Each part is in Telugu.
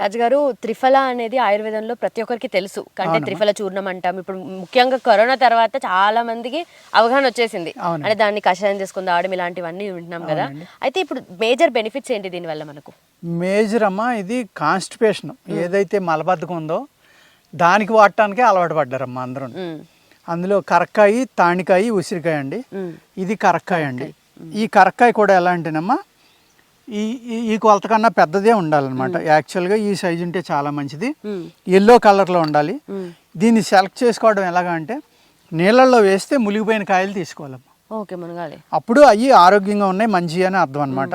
రాజుగారు త్రిఫల అనేది ఆయుర్వేదంలో ప్రతి ఒక్కరికి తెలుసు. అంటే త్రిఫల చూర్ణం అంటాం. ఇప్పుడు ముఖ్యంగా కరోనా తర్వాత చాలా మందికి అవగాహన వచ్చేసింది. అంటే దాన్ని కషాయం చేసుకుని తాగడం ఇలాంటివన్నీ వింటున్నాం కదా. అయితే ఇప్పుడు మేజర్ బెనిఫిట్స్ ఏంటి దీనివల్ల మనకు? మేజర్ అమ్మా, ఇది కాన్స్టిపేషన్ ఏదైతే మలబద్ధకం ఉందో దానికి వాడటానికే అలవాటు పడ్డారమ్మా అందరూ. అందులో కరక్కాయ, తాణికాయ, ఉసిరికాయ అండి. ఇది కరక్కాయ అండి. ఈ కరక్కాయ కూడా ఎలా అంటేనమ్మా ఈ కొలత కన్నా పెద్దదే ఉండాలన్నమాట. యాక్చువల్గా ఈ సైజు ఉంటే చాలా మంచిది. ఎల్లో కలర్లో ఉండాలి. దీన్ని సెలెక్ట్ చేసుకోవడం ఎలాగా అంటే నీళ్ళల్లో వేస్తే మునిగిపోయిన కాయలు తీసుకోవాలమ్మా. అప్పుడు అవి ఆరోగ్యంగా ఉన్నాయి, మంచి అని అర్థం అనమాట.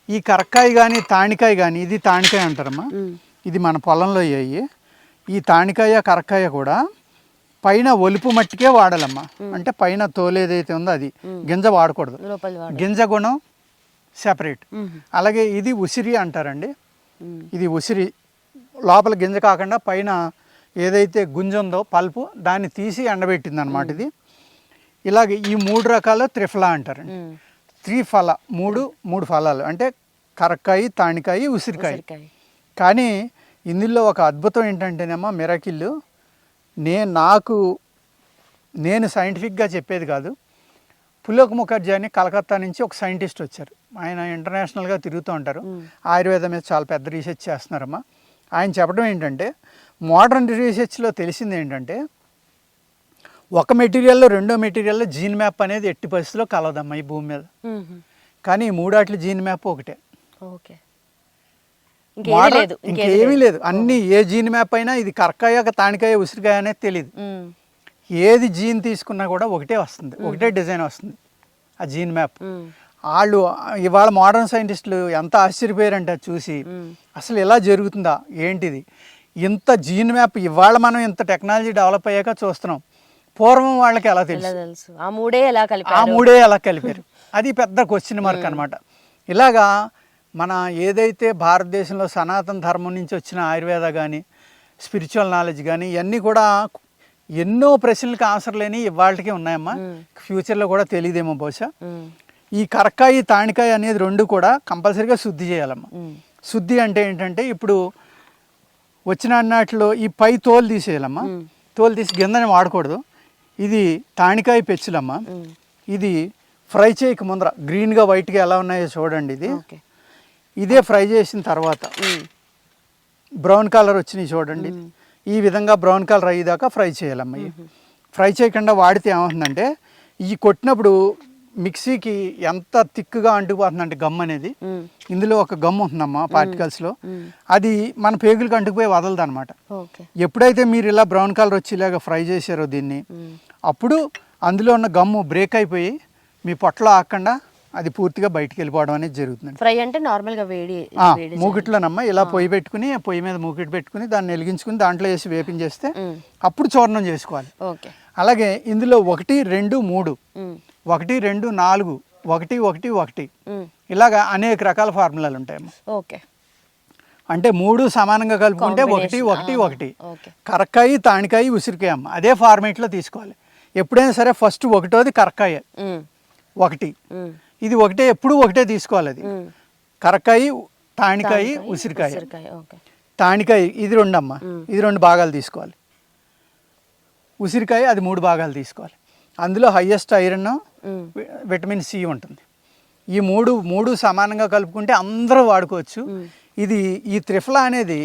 ఈ కరక్కాయ కానీ తాణికాయ కానీ, ఇది తాణికాయ అంటారమ్మా. ఇది మన పొలంలో అయ్యాయి. ఈ తాణికాయ కరక్కాయ కూడా పైన ఒలుపు మట్టికే వాడాలమ్మా. అంటే పైన తోలు ఏదైతే ఉందో అది, గింజ వాడకూడదు. గింజ గుణం సెపరేట్. అలాగే ఇది ఉసిరి అంటారండి. ఇది ఉసిరి లోపల గింజ కాకుండా పైన ఏదైతే గుంజ ఉందో పల్పు దాన్ని తీసి ఎండబెట్టింది అనమాట ఇది. ఇలాగే ఈ 3 రకాల త్రిఫల అంటారండి. త్రిఫల మూడు ఫలాలు అంటే కరక్కాయ, తాణికాయ, ఉసిరికాయ. కానీ ఇందులో ఒక అద్భుతం ఏంటంటేనేమో మిరాకిల్, నేను సైంటిఫిక్గా చెప్పేది కాదు. పులోక్ ముఖర్జీ అని కలకత్తా నుంచి ఒక సైంటిస్ట్ వచ్చారు. ఆయన ఇంటర్నేషనల్గా తిరుగుతూ ఉంటారు. ఆయుర్వేదం మీద చాలా పెద్ద రీసెర్చ్ చేస్తున్నారమ్మా. ఆయన చెప్పడం ఏంటంటే మోడర్న్ రీసెర్చ్లో తెలిసింది ఏంటంటే ఒక మెటీరియల్లో రెండో మెటీరియల్లో జీన్ మ్యాప్ అనేది ఎట్టి పరిస్థితిలో కలవదమ్మా ఈ భూమి మీద. కానీ ఈ 3 జీన్ మ్యాప్ ఒకటే. ఇంకేమీ లేదు. అన్ని ఏ జీన్ మ్యాప్ అయినా ఇది కరక్కాయ, తాణికాయ, ఉసిరికాయ అనేది తెలియదు. ఏది జీన్ తీసుకున్నా కూడా ఒకటే వస్తుంది, ఒకటే డిజైన్ వస్తుంది ఆ జీన్ మ్యాప్. వాళ్ళు ఇవాళ మోడర్న్ సైంటిస్టులు ఎంత ఆశ్చర్యపోయారంటే చూసి, అసలు ఇలా జరుగుతుందా ఏంటిది, ఇంత జీన్ మ్యాప్ ఇవాళ మనం ఇంత టెక్నాలజీ డెవలప్ అయ్యాక చూస్తున్నాం. పూర్వం వాళ్ళకి ఎలా తెలుసు? ఆ మూడే ఎలా కలిపారు? అది పెద్ద క్వశ్చన్ మార్క్ అనమాట. ఇలాగా మన ఏదైతే భారతదేశంలో సనాతన ధర్మం నుంచి వచ్చిన ఆయుర్వేద కానీ, స్పిరిచువల్ నాలెడ్జ్ కానీ ఇవన్నీ కూడా ఎన్నో ప్రశ్నలకు ఆన్సర్ లేని ఇవాళకి ఉన్నాయమ్మా. ఫ్యూచర్లో కూడా తెలియదేమో బహుశా. ఈ కరక్కాయ, తాణికాయ అనేది 2 కూడా కంపల్సరీగా శుద్ధి చేయాలమ్మా. శుద్ధి అంటే ఏంటంటే ఇప్పుడు వచ్చిన అన్నట్లో ఈ పై తోలు తీసేయాలమ్మా. తోలు తీసి గింజని వాడకూడదు. ఇది తాణికాయ పెచ్చులమ్మా. ఇది ఫ్రై చేయక ముందర గ్రీన్గా వైట్గా ఎలా ఉన్నాయో చూడండి. ఇదే ఫ్రై చేసిన తర్వాత బ్రౌన్ కలర్ వచ్చినాయి చూడండి. ఈ విధంగా బ్రౌన్ కలర్ అయ్యేదాకా ఫ్రై చేయాలమ్మా. ఫ్రై చేయకుండా వాడితే ఏమవుతుందంటే ఈ కొట్టినప్పుడు మిక్సీకి ఎంత థిక్గా అంటుకుపోతుందంటే గమ్ అనేది, ఇందులో ఒక గమ్ ఉంటుందమ్మా పార్టికల్స్లో, అది మన పేగులకు అంటుకుపోయి వదలదు అనమాట. ఎప్పుడైతే మీరు ఇలా బ్రౌన్ కలర్ వచ్చి ఇలాగ ఫ్రై చేశారో దీన్ని, అప్పుడు అందులో ఉన్న గమ్ము బ్రేక్ అయిపోయి మీ పొట్టలో ఆకుండా అది పూర్తిగా బయటికి వెళ్ళిపోవడం అనేది జరుగుతుంది. ఫ్రై అంటే నార్మల్గా మూగిట్లోనమ్మా ఇలా పొయ్యి పెట్టుకుని, పొయ్యి మీద మూగిట్ పెట్టుకుని దాన్ని వెలిగించుకుని దాంట్లో వేసి వేపించేస్తే అప్పుడు చూర్ణం చేసుకోవాలి. అలాగే ఇందులో 1, 2, 3, 1, 2, 4, 1, 1, 1 ఇలాగా అనేక రకాల ఫార్ములాలు ఉంటాయమ్మా. అంటే 3 సమానంగా కలుపుకుంటే 1, 1, 1. కరక్కాయ, తాణికాయ, ఉసిరికాయ అమ్మ అదే ఫార్మేట్లో తీసుకోవాలి. ఎప్పుడైనా సరే ఫస్ట్ 1వ కరక్కాయ 1, ఇది ఒకటే, ఎప్పుడు ఒకటే తీసుకోవాలి. అది కరక్కాయ, తాణికాయ, ఉసిరికాయ. తాణికాయ ఇది 2 అమ్మ, ఇది 2 భాగాలు తీసుకోవాలి. ఉసిరికాయ అది 3 భాగాలు తీసుకోవాలి. అందులో హైయెస్ట్ ఐరన్, విటమిన్ సి ఉంటుంది. ఈ మూడు సమానంగా కలుపుకుంటే అందరూ వాడుకోవచ్చు. ఈ త్రిఫల అనేది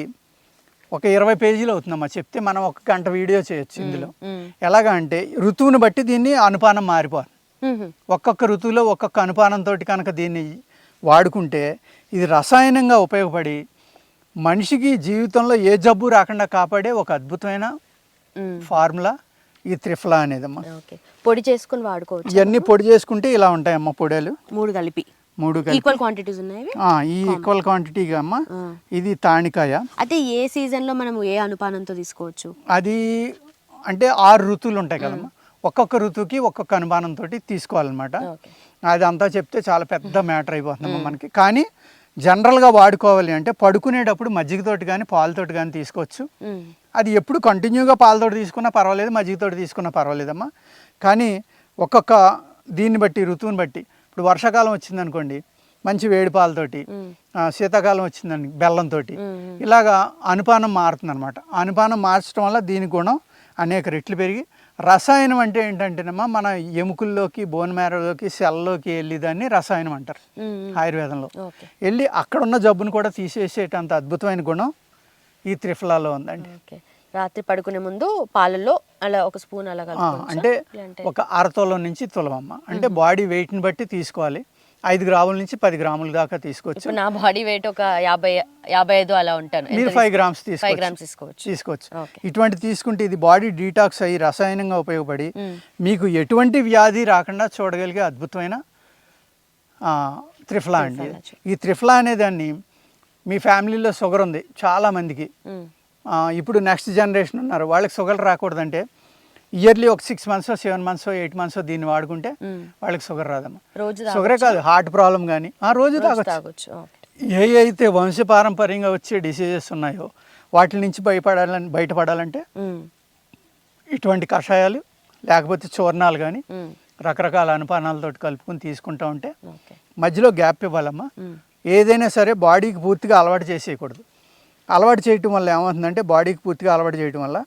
ఒక 20 పేజీలు అవుతుందమ్మా. చెప్తే మనం 1 గంట వీడియో చేయొచ్చు ఇందులో. ఎలాగా అంటే ఋతువుని బట్టి దీన్ని అనుపానం మారిపోవాలి. ఒక్కొక్క ఋతువులో ఒక్కొక్క అనుపానంతో కనుక దీన్ని వాడుకుంటే ఇది రసాయనంగా ఉపయోగపడి మనిషికి జీవితంలో ఏ జబ్బు రాకుండా కాపాడే ఒక అద్భుతమైన ఫార్ములా ఈ త్రిఫల అనేదమ్మా. పొడి చేసుకుని వాడుకోవచ్చు. ఇవన్నీ పొడి చేసుకుంటే ఇలా ఉంటాయమ్మా పొడేలు. 3 కలిపి ఈక్వల్ క్వాంటిటీస్ ఉన్నాయి. ఈ ఈక్వల్ క్వాంటిటీగా అమ్మా. ఇది తాణికాయ. అయితే ఏ సీజన్ లో మనం ఏ అనుపానంతో తీసుకోవచ్చు? అది అంటే 6 ఋతువులు ఉంటాయి కదమ్మా. ఒక్కొక్క ఋతువుకి ఒక్కొక్క అనుమానంతో తీసుకోవాలన్నమాట. అది అంతా చెప్తే చాలా పెద్ద మ్యాటర్ అయిపోతుందమ్మా మనకి. కానీ జనరల్గా వాడుకోవాలి అంటే పడుకునేటప్పుడు మజ్జిగతోటి కానీ పాలతోటి కానీ తీసుకోవచ్చు. అది ఎప్పుడు కంటిన్యూగా పాలతోటి తీసుకున్నా పర్వాలేదు, మజ్జిగతోటి తీసుకున్నా పర్వాలేదమ్మా. కానీ ఒక్కొక్క దీన్ని బట్టి ఋతువుని బట్టి ఇప్పుడు వర్షాకాలం వచ్చిందనుకోండి, మంచి వేడి పాలతోటి, శీతాకాలం వచ్చిందండి బెల్లంతో, ఇలాగా అనుపానం మారుతుంది అనమాట. అనుపానం మార్చడం వల్ల దీని గుణం అనేక రెట్లు పెరిగి, రసాయనం అంటే ఏంటంటేనమ్మా మన ఎముకల్లోకి, బోన్ మ్యారోలోకి, సెల్లోకి వెళ్ళి దాన్ని రసాయనం అంటారు ఆయుర్వేదంలో. వెళ్ళి అక్కడున్న జబ్బును కూడా తీసేసేటంత అద్భుతమైన గుణం ఈ త్రిఫలాలో ఉందండి. రాత్రి పడుకునే ముందు పాలల్లో అలా ఒక స్పూన్ అలా అంటే ఒక అరతోలం నుంచి తులమమ్మ, అంటే బాడీ వెయిట్ని బట్టి తీసుకోవాలి. 5 గ్రాముల నుంచి 10 గ్రాముల దాకా తీసుకోవచ్చు. నా బాడీ వెయిట్ ఒక 55 అలా ఉంటాను, మీరు 5 గ్రామ్స్ తీసుకోవచ్చు. ఇటువంటి తీసుకుంటే ఇది బాడీ డీటాక్స్ అయ్యి రసాయనంగా ఉపయోగపడి మీకు ఎటువంటి వ్యాధి రాకుండా చూడగలిగే అద్భుతమైన త్రిఫలా అండి. ఈ త్రిఫలా అనే దాన్ని మీ ఫ్యామిలీలో షుగర్ ఉంది చాలా మందికి, ఇప్పుడు నెక్స్ట్ జనరేషన్ ఉన్నారు, వాళ్ళకి షుగర్ రాకూడదంటే ఇయర్లీ ఒక 6 months 7 months 8 months దీన్ని వాడుకుంటే వాళ్ళకి షుగర్ రాదమ్మా. షుగరే కాదు, హార్ట్ ప్రాబ్లం కానీ రోజు తాగొచ్చు. ఏ అయితే వంశపారంపర్యంగా వచ్చే డిసీజెస్ ఉన్నాయో వాటి నుంచి బయటపడాలంటే ఇటువంటి కషాయాలు లేకపోతే చూర్ణాలు కానీ రకరకాల అనుపానాలతో కలుపుకొని తీసుకుంటా ఉంటే మధ్యలో గ్యాప్ ఇవ్వాలమ్మా. ఏదైనా సరే బాడీకి పూర్తిగా అలవాటు చేసేయకూడదు. అలవాటు చేయటం వల్ల ఏమవుతుందంటే బాడీకి పూర్తిగా అలవాటు చేయటం వల్ల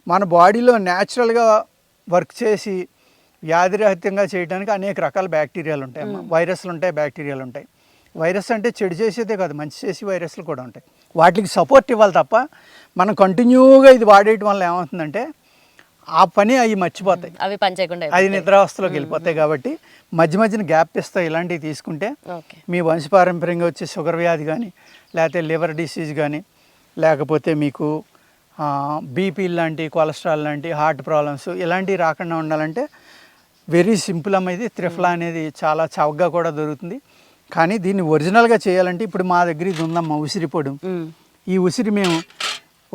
మన బాడీలో న్యాచురల్గా వర్క్ చేసి వ్యాధిరహితంగా చేయడానికి అనేక రకాల బ్యాక్టీరియాలు ఉంటాయి అమ్మా. వైరస్లు ఉంటాయి, బ్యాక్టీరియాలు ఉంటాయి. వైరస్ అంటే చెడు చేసేదే కాదు, మంచి చేసి వైరస్లు కూడా ఉంటాయి. వాటికి సపోర్ట్ ఇవ్వాలి తప్ప మనం కంటిన్యూగా ఇది వాడేయటం వల్ల ఏమవుతుందంటే ఆ పని అవి మర్చిపోతాయి, అవి పనిచేయకుండా అది నిద్రావస్థలోకి వెళ్ళిపోతాయి. కాబట్టి మధ్య మధ్యన గ్యాప్ ఇస్తాయి. ఇలాంటివి తీసుకుంటే మీ వంశపారంపర్యంగా వచ్చే షుగర్ వ్యాధి కానీ, లేకపోతే లివర్ డిసీజ్ కానీ, లేకపోతే మీకు బీపీ లాంటి, కొలెస్ట్రాల్ లాంటి, హార్ట్ ప్రాబ్లమ్స్ ఇలాంటివి రాకుండా ఉండాలంటే వెరీ సింపుల్ అమ్మ. ఇది త్రిఫలా అనేది చాలా చౌకగా కూడా దొరుకుతుంది. కానీ దీన్ని ఒరిజినల్గా చేయాలంటే ఇప్పుడు మా దగ్గర ఇది ఉందమ్మా, ఉసిరి పొడి. ఈ ఉసిరి మేము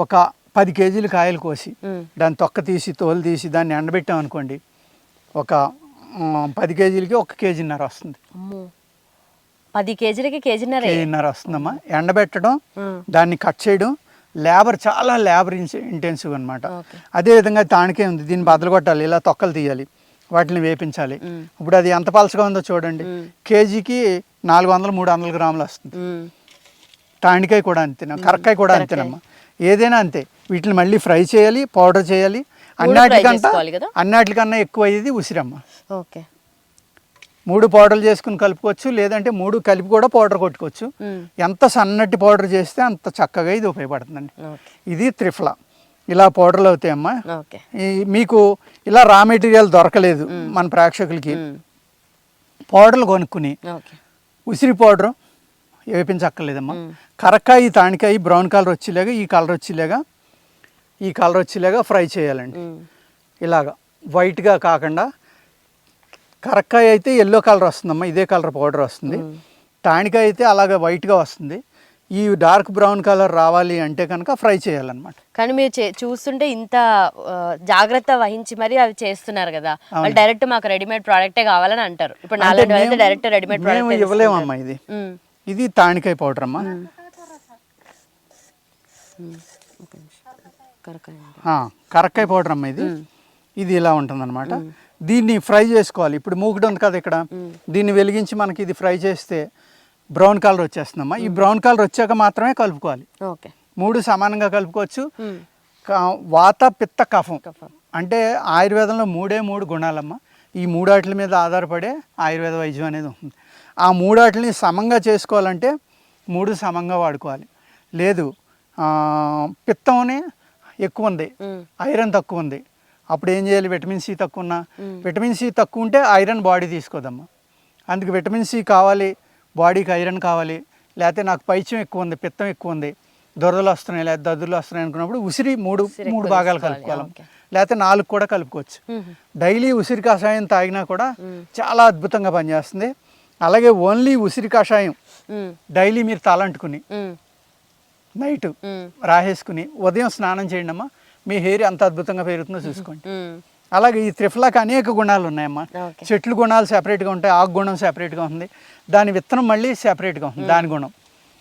ఒక 10 కేజీలు కాయలు కోసి దాన్ని తొక్క తీసి తోలు తీసి దాన్ని ఎండబెట్టాం అనుకోండి, ఒక 10 కేజీలకి 1 కేజీన్నర వస్తుంది. 10 కేజీలకి కేజీన్నర వస్తుందమ్మా. ఎండబెట్టడం, దాన్ని కట్ చేయడం, చాలా లేబర్ ఇంటెన్సివ్ అనమాట. అదేవిధంగా తానికే ఉంది, దీన్ని బద్దలు కొట్టాలి, ఇలా తొక్కలు తీయాలి, వాటిని వేపించాలి. ఇప్పుడు అది ఎంత పలసగా ఉందో చూడండి. కేజీకి 400-300 గ్రాములు వస్తుంది. తానికాయ కూడా అంతేనా, కరక్కాయ కూడా అంతేనమ్మా. ఏదైనా అంతే. వీటిని మళ్ళీ ఫ్రై చేయాలి, పౌడర్ చేయాలి. అన్నిటికన్నా ఎక్కువ అయ్యేది ఉసిరమ్మ. 3 పౌడర్లు చేసుకుని కలుపుకోవచ్చు, లేదంటే 3 కలిపి కూడా పౌడర్ కొట్టుకోవచ్చు. ఎంత సన్నటి పౌడర్ చేస్తే అంత చక్కగా ఇది ఉపయోగపడుతుందండి. ఇది త్రిఫలా. ఇలా పౌడర్లు అవుతాయమ్మా. మీకు ఇలా రా మెటీరియల్ దొరకలేదు మన ప్రేక్షకులకి, పౌడర్లు కొనుక్కుని ఉసిరి పౌడర్ వేపించక్కర్లేదమ్మా. కరక్కాయ, తానికాయ బ్రౌన్ కలర్ వచ్చేలాగా, ఈ కలర్ వచ్చేలాగా ఫ్రై చేయాలండి. ఇలాగా వైట్గా కాకుండా. కరక్కాయ అయితే ఎల్లో కలర్ వస్తుందమ్మా, ఇదే కలర్ పౌడర్ వస్తుంది. తానికాయ అయితే అలాగే వైట్గా వస్తుంది. ఈ డార్క్ బ్రౌన్ కలర్ రావాలి అంటే కనుక ఫ్రై చేయాలన్నమాట. కానీ మీరు చూస్తుంటే ఇంత జాగ్రత్త వహించి మరి అవి చేస్తున్నారు కదా, వాళ్ళు డైరెక్ట్ మాకు రెడీమేడ్ ప్రోడక్టే కావాలని అంటారు. ఇప్పుడు డైరెక్ట్ రెడీమేడ్ ప్రోడక్ట్ ఇవ్వలేమమ్మా. ఇది తానికాయ పౌడర్ అమ్మా. కరక్కాయ పౌడర్ అమ్మా. ఇది ఇలా ఉంటుంది అనమాట. దీన్ని ఫ్రై చేసుకోవాలి. ఇప్పుడు మూకుడు ఉంది కదా ఇక్కడ, దీన్ని వెలిగించి మనకి ఇది ఫ్రై చేస్తే బ్రౌన్ కలర్ వచ్చేస్తుందమ్మా. ఈ బ్రౌన్ కలర్ వచ్చాక మాత్రమే కలుపుకోవాలి. 3 సమానంగా కలుపుకోవచ్చు. వాత, పిత్త, కఫం అంటే ఆయుర్వేదంలో 3 గుణాలమ్మా. ఈ 3 వాటి మీద ఆధారపడే ఆయుర్వేద వైద్యం అనేది ఉంటుంది. ఆ 3 వాటిని సమంగా చేసుకోవాలంటే 3 సమంగా వాడుకోవాలి. లేదు పిత్తంనే ఎక్కువ ఉంది, ఐరన్ తక్కువ ఉంది, అప్పుడు ఏం చేయాలి? విటమిన్ సి తక్కువ ఉన్నా, విటమిన్ సి తక్కువ ఉంటే ఐరన్ బాడీ తీసుకోదమ్మా. అందుకు విటమిన్ సి కావాలి, బాడీకి ఐరన్ కావాలి. లేకపోతే నాకు పైత్యం ఎక్కువ ఉంది, పిత్తం ఎక్కువ ఉంది, దొరదలు వస్తున్నాయి లేదా దద్దులు వస్తున్నాయి అనుకున్నప్పుడు ఉసిరి 3 భాగాలు కలుపుకోవాలి. లేకపోతే 4 కూడా కలుపుకోవచ్చు. డైలీ ఉసిరి కషాయం తాగినా కూడా చాలా అద్భుతంగా పనిచేస్తుంది. అలాగే ఓన్లీ ఉసిరి కషాయం డైలీ మీరు తలంటుకుని నైట్ రాసేసుకుని ఉదయం స్నానం చేయండి అమ్మా, మీ హెయిర్ ఎంత అద్భుతంగా పెరుగుతుందో చూసుకోండి. అలాగే ఈ త్రిఫలాకి అనేక గుణాలు ఉన్నాయమ్మా. చెట్లు గుణాలు సెపరేట్గా ఉంటాయి, ఆకు గుణం సెపరేట్గా ఉంది, దాని విత్తనం మళ్ళీ సెపరేట్గా ఉంది దాని గుణం.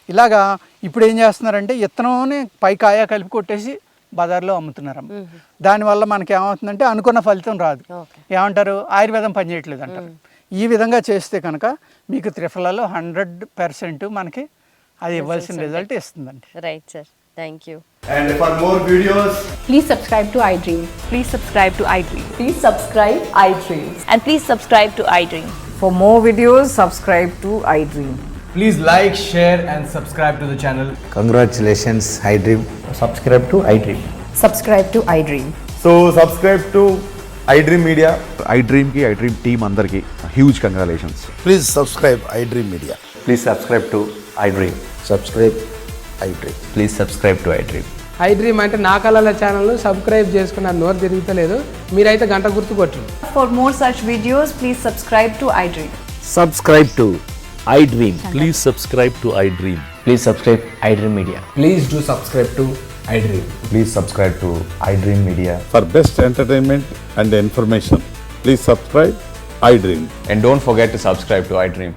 ఇలాగా ఇప్పుడు ఏం చేస్తున్నారంటే విత్తనంని పై కాయ కలిపి కొట్టేసి బజార్లో అమ్ముతున్నారమ్మ. దానివల్ల మనకి ఏమవుతుందంటే అనుకున్న ఫలితం రాదు. ఏమంటారు? ఆయుర్వేదం పనిచేయట్లేదు అంటారు. ఈ విధంగా చేస్తే కనుక మీకు త్రిఫలలో 100% మనకి అది ఇవ్వాల్సిన రిజల్ట్ ఇస్తుందండి. Right sir, thank you. And for more videos, Please subscribe to iDream. Please subscribe to iDream. Please subscribe iDream. And please subscribe to iDream. For more videos, subscribe to iDream. Please like, share, and subscribe to the channel. Congratulations, iDream. Subscribe to iDream. Subscribe to iDream. so subscribe to iDream Media. iDream की iDream team अंदर की huge congratulations. Please subscribe iDream Media. Please subscribe to iDream. Subscribe iDream. Please subscribe to iDream. iDream అంటే నా కళల ఛానల్ సబ్స్క్రైబ్ చేసుకున్న నోరు తిరుగుతలేదు, మీరైతే గంట గుర్తు కొట్టండి. For more such videos, please subscribe to iDream. Subscribe to iDream. Please subscribe to iDream. Please subscribe iDream Media. Please do subscribe to iDream. Please subscribe to iDream Media. For best entertainment and information, please subscribe iDream. And don't forget to subscribe to iDream.